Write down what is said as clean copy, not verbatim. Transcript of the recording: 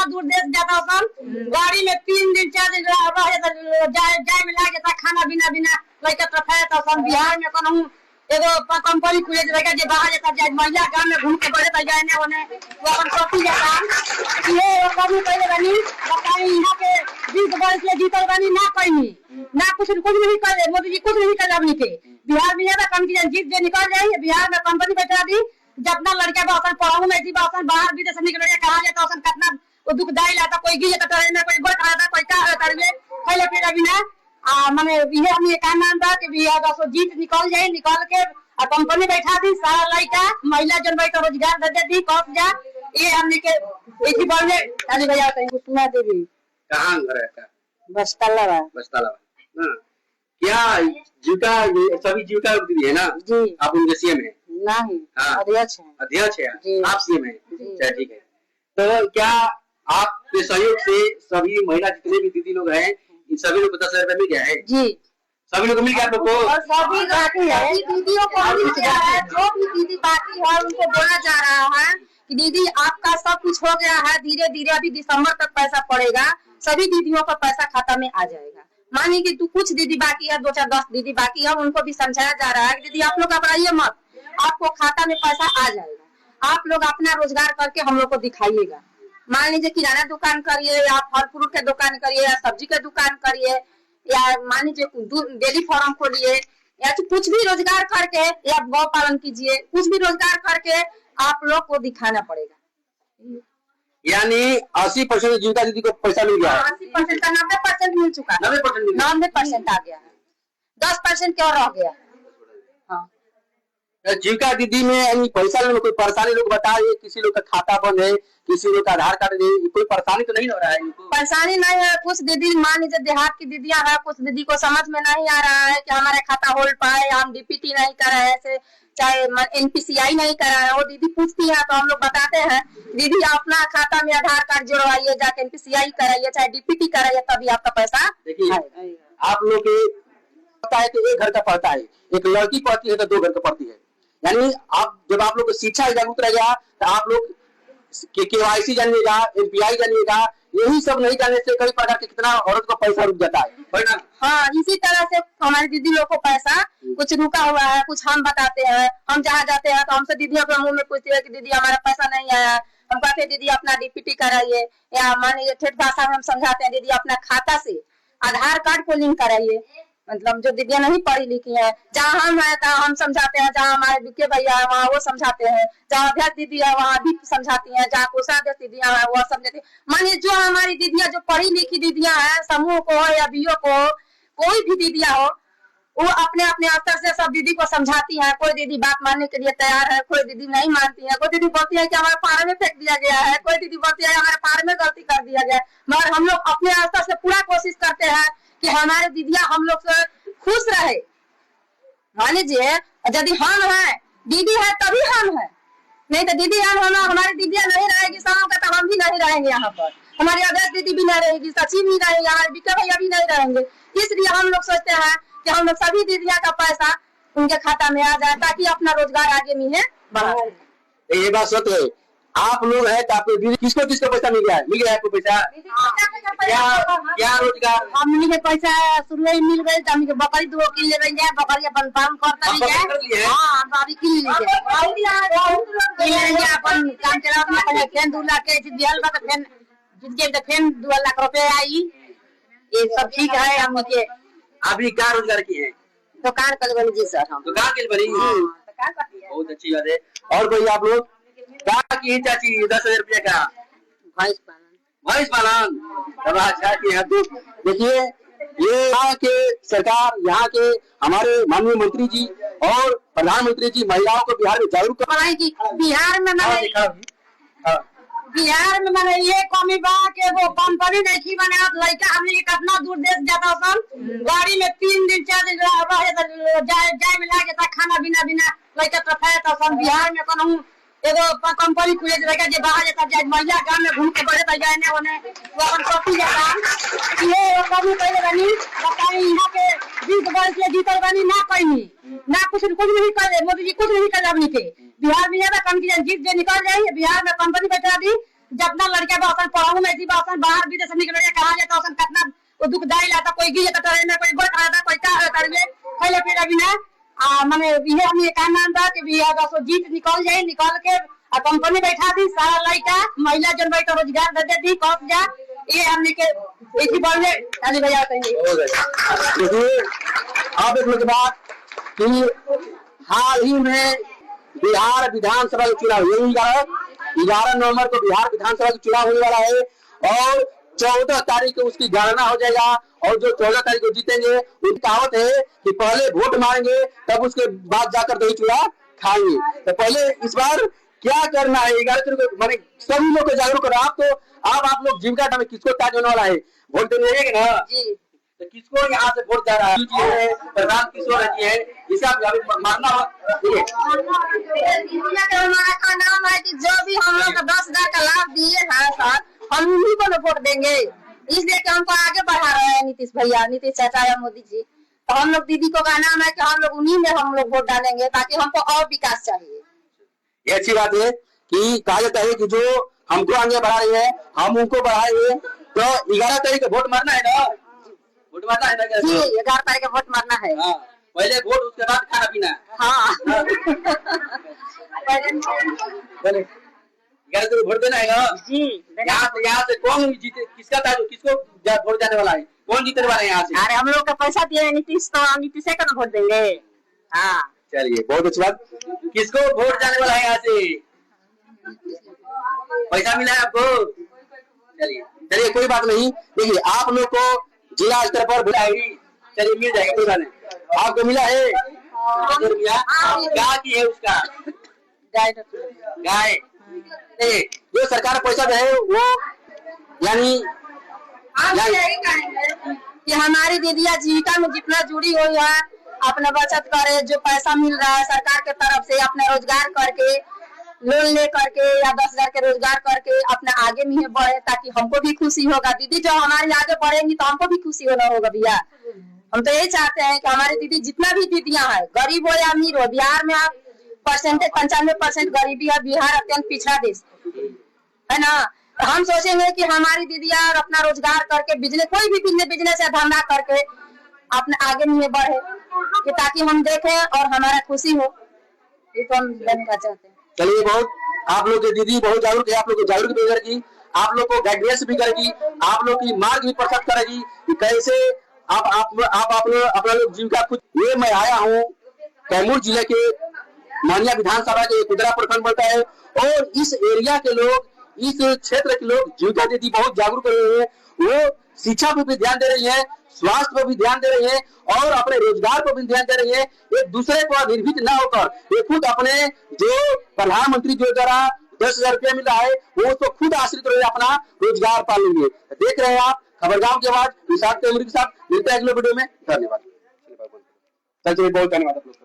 कितना दूर देश जाता सन, गाड़ी में 3 दिन 4 दिन जाए में लागे था, खाना बिना बिना लड़का ट्रफाया था सन। बिहार में कहूँ एगो कंपनी खुले लड़का जो बाहर जाता जाए महिला गांव में घूम के बढ़े था जाए ने ओने वो अपन सोती जाता ये कभी पहले बनी बताई यहाँ के 20 वर्ष से जीतल बनी ना कहीं ना कुछ नहीं करे मोदी जी, कुछ नहीं करे अपनी के। बिहार में ज्यादा कंपनी जीत जो निकल जाए, बिहार में कंपनी बैठा दी जितना लड़का बासन पढ़ाऊ में थी बासन बाहर विदेश में लड़का कहा जाता है कितना वो दुखदायी लाता, कोई गिर जाता ट्रेन में, कोई गोट खाता, कोई का करवे पहले फिर अभी ना माने ये हमने का नाम था कि भी अगर जीत निकल जाए, निकल के कंपनी बैठा दी सारा लड़का महिला जन बैठा रोजगार दे दी कब जा ये हमने के इसी बार में ताली बजा कहीं सुना देवी। कहाँ घर है का? बस्ताला हां क्या जीविका सभी जीविका दी है ना जी, आप उनके सीएम है? नहीं अध्यक्ष है आप सीएम है? अच्छा ठीक है। तो क्या आपके सहयोग से सभी महिला जितने भी दीदी लोग हैं इन सभी लोग 10,000 रुपए मिल गया है जी? सभी लोग मिल गया आप लोग को? और सभी बाकी है दीदियों को मिल गया है, जो भी दीदी बाकी है उनको बोला जा रहा है कि दीदी आपका सब कुछ हो गया है, धीरे धीरे अभी दिसंबर तक पैसा पड़ेगा, सभी दीदियों का पैसा खाता में आ जाएगा। मानिए कि तू कुछ दीदी बाकी है, 2-4-10 दीदी बाकी है, उनको भी समझाया जा रहा है कि दीदी आप लोग घबराइए मत, आपको खाता में पैसा आ जाएगा, आप लोग अपना रोजगार करके हम लोग को दिखाइएगा। मान लीजिए किराना दुकान करिए या फल फ्रूट के दुकान करिए या सब्जी के दुकान करिए या मान लीजिए डेली फार्म खोलिए या तो कुछ भी रोजगार करके या गौ पालन कीजिए, कुछ भी रोजगार करके आप लोग को दिखाना पड़ेगा। यानी 80% जीविका दीदी को पैसा मिल गया है? 80% का 90% मिल चुका है, 90% आ गया है, 10% क्या रह गया। हाँ जीविका दीदी में यानी पैसा में कोई परेशानी लोग बताए, किसी लोग का खाता बंद है, किसी लोग का आधार कार्ड नहीं, कोई परेशानी तो नहीं हो रहा है इनको? परेशानी नहीं है, कुछ दीदी मान लीजिए देहात की दीदियां हैं, कुछ दीदी को समझ में नहीं आ रहा है कि हमारे खाता होल्ड पाए, हम डीपीटी नहीं कर रहे हैं, चाहे एनपीसीआई नहीं कर रहा है, वो दीदी पूछती है तो हम लोग बताते हैं दीदी अपना खाता में आधार कार्ड जोड़वाइए, जाके एनपीसीआई कराइए, चाहे डीपीटी कराइए, तभी आपका पैसा। देखिए आप लोग पता है कि एक घर का पड़ता है, एक लड़की पढ़ती है तो 2 घर का पड़ती है, यानी आप जब आप लोग को शिक्षा जागरूक रहेगा तो आप लोग केवाईसी जानिएगा, एनपीआई जानिएगा, यही सब नहीं जानने से कई प्रकार के कितना औरत को पैसा रुक जाता है ना। हाँ इसी तरह से हमारी दीदी लोग को पैसा कुछ रुका हुआ है, कुछ हम बताते हैं, हम जहाँ जाते हैं तो हमसे दीदियों के मुंह में पूछती है कि दीदी हमारा पैसा नहीं आया, हम कहते हैं दीदी अपना डीपीटी कराइए, या मानिए ठेठ भाषा में हम समझाते हैं दीदी अपना खाता से आधार कार्ड को लिंक कराइए। मतलब जो दीदियां नहीं पढ़ी लिखी है, जहाँ हम है तो हम समझाते हैं, जहाँ हमारे बीके भैया है वहाँ वो समझाते हैं, जहाँ अध्यक्ष दीदी है वहाँ भी समझाती हैं, जहाँ कोषाध्यक्ष दीदियां है वो समझाती है। मानिए जो हमारी दीदियां जो पढ़ी लिखी दीदियां हैं, समूह को हो या बीओ को, कोई भी दीदियां हो, वो अपने अपने स्तर से सब दीदी को समझाती है। कोई दीदी बात मानने के लिए तैयार है, कोई दीदी नहीं मानती है, कोई दीदी बोलती है कि हमारे पार में फेंक दिया गया है, कोई दीदी बोलती है हमारे पार में गलती कर दिया गया है। मगर हम लोग अपने स्तर से पूरा कोशिश करते हैं कि हमारे दीदियां हम लोग से खुश रहे। मान लीजिए यदि हम है दीदी है तभी हम है, नहीं तो दीदी हम हमारी दीदियां नहीं रहेगी शाम का तो हम भी नहीं रहेंगे यहाँ पर, हमारी अध्यक्ष दीदी भी नहीं रहेगी, सचिव भी रहेंगे, हमारे बीके भैया भी नहीं रहेंगे। इसलिए हम लोग सोचते हैं कि हम लोग सभी दीदियां का पैसा उनके खाता में आ जाए ताकि अपना रोजगार आगे मिले बढ़ा। ये बात सच है, आप लोग है तो आपको दीदी किसको किसको पैसा मिल गया है? मिल गया आपको पैसा? क्या रोजगार हमनी के पैसा शुरू में मिल गए, हमनी के बकरी 2 किल ले जाए, बकरी अपन फार्म करता लीजिए। हां बारी किल लीजिए, अपन काम चला अपना फेन 2 लाख के दियल बा तो फेन जिनके तो फेन 2 लाख रुपए आई। ये सब ठीक है। हम के अभी क्या रोजगार की है? दुकान कर बनी जी सर, हम दुकान के बनी। दुकान करती है, बहुत अच्छी बात है। और कोई आप लोग क्या की चाची 10,000 रुपया का भैंस पालन अच्छा की है। तो देखिए ये यहाँ के सरकार, यहाँ के हमारे माननीय मंत्री जी और प्रधानमंत्री जी महिलाओं को बिहार में जागरूक बनाए की बिहार में मैंने ये कमी बा के वो कंपनी नहीं बने लड़का हमने कितना दूर देश जाता सन, गाड़ी में 3 दिन 4 दिन जाए में लागे था, खाना बिना बिना लड़का ट्रफाया था सन। बिहार में कहूँ एगो कंपनी खुले लड़का जो बाहर जाता जाए महिला गांव में घूम के बढ़े था जाए ने ओने वो अपन सोती जाता ये कभी पहले बनी बताई यहाँ के 20 वर्ष से जीतल बनी ना कहीं ना कुछ नहीं करे मोदी जी, कुछ नहीं करे अपनी के। बिहार में ज्यादा कंपनी जीत जो निकल जाए, बिहार में कंपनी बैठा दी जितना लड़का बसन पढ़ाऊ में जी बसन बाहर विदेश निकल गया कहां जाता बसन कितना वो दुखदाई लाता कोई गिर जाता ट्रेन में कोई गोट आता कोई का आता रे खैले फिर अभी ना माने ये हम ये काम बा कि भी अगर जीत निकल जाए निकल के कंपनी बैठा दी सारा लड़का महिला जन बैठा रोजगार दे दी कब जा ये हमने के एक ही बार में आगे भैया कहेंगे। देखिए अब एक लोग बात कि हाल ही में बिहार विधानसभा का चुनाव यही 11 नवंबर को बिहार विधानसभा का चुनाव होने वाला है और 14 तारीख को उसकी गणना हो जाएगा और जो 14 तारीख को जीतेंगे उनकी कहावत है कि पहले वोट मारेंगे तब उसके बाद जाकर दही चूड़ा खाएंगे। तो पहले इस बार क्या करना है 11 तारीख को मैंने सभी लोग को जागरूक करो। आप लोग जीविका में किसको ताज होने वाला है वोट देने जाएंगे ना जी, तो किसको यहाँ से वोट जा रहा है प्रधान किशोर जी है इसे आप मानना हमारा का नाम है कि जो भी हम लोग 10,000 का लाभ दिए हैं सर हम उन्हीं को वोट देंगे इसलिए कि हमको आगे बढ़ा रहे हैं नीतीश भैया नीतीश चाचा या मोदी जी। तो हम लोग दीदी को का नाम है कि हम लोग उन्हीं में हम लोग वोट डालेंगे ताकि हमको और विकास चाहिए। ये अच्छी बात है कि कहा जाता है कि जो हमको आगे बढ़ा रही है हम उनको बढ़ाएंगे। तो 11 तारीख को वोट मारना है ना वोट मारना है ना जी 11 तारीख को वोट मारना है। हाँ, पहले वोट उसके बाद खाना पीना। हाँ पहले 11 तारीख वोट देना है ना जी। यहाँ से कौन जीते किसका था किसको वोट जाने वाला है कौन जीतने वाला है यहाँ से? अरे हम लोग का पैसा दिए नीतीश तो नीतीश का ना वोट देंगे। हाँ चलिए बहुत अच्छी बात। किसको वोट जाने वाला है यहाँ से पैसा मिला है आपको? चलिए कोई बात नहीं। देखिए आप लोग को जिला स्तर पर बुलाएगी चलिए मिल जाएगा कोई बात नहीं। आपको मिला है क्या की है उसका गाय जो सरकार पैसा दे वो यानी कि हमारी दीदिया जीविका में जितना जुड़ी हुई है अपना बचत करे जो पैसा मिल रहा है सरकार के तरफ से अपना रोजगार करके लोन ले करके या 10,000 के रोजगार करके अपने आगे नहीं बढ़े ताकि हमको भी खुशी होगा। दीदी जो हमारी आगे बढ़ेंगी तो हमको भी खुशी होना होगा भैया। हम तो यही चाहते हैं कि हमारी दीदी जितना भी दीदियां हैं गरीब हो या अमीर हो बिहार में आप परसेंटेज 95% गरीबी है। बिहार अत्यंत पिछड़ा देश है ना। तो हम सोचेंगे कि हमारी दीदियां अपना रोजगार करके बिजनेस कोई भी बिजनेस या धंधा करके अपने आगे नहीं बढ़े कि ताकि हम देखें और हमारा खुशी हो। ये तो हम देने का चाहते हैं। चलिए बहुत आप लोग की दीदी बहुत जागरूक है। आप लोग को जागरूक भी करेगी आप लोग को गाइडेंस भी करेगी आप लोग की मार्ग भी प्रकट करेगी कि कैसे आप अपना लोग जीविका खुद। ये मैं आया हूँ कैमूर जिले के मानिया विधानसभा के कुदरा प्रखंड पड़ता है और इस एरिया के लोग इस क्षेत्र के लोग जीविका दीदी बहुत जागरूक हो रहे हैं। वो शिक्षा पर भी ध्यान दे रही है स्वास्थ्य पर भी ध्यान दे रही है और अपने रोजगार पर भी ध्यान दे रही है। एक दूसरे पर निर्भीत न होकर ये खुद अपने जो प्रधानमंत्री जो द्वारा 10,000 रुपया मिल रहा है वो उसको खुद आश्रित रहे अपना रोजगार पालेंगे। देख रहे हैं आप खबरगांव की आवाज विशाल के साथ मिलते हैं अगले वीडियो में। धन्यवाद। चलिए बहुत धन्यवाद आप लोग।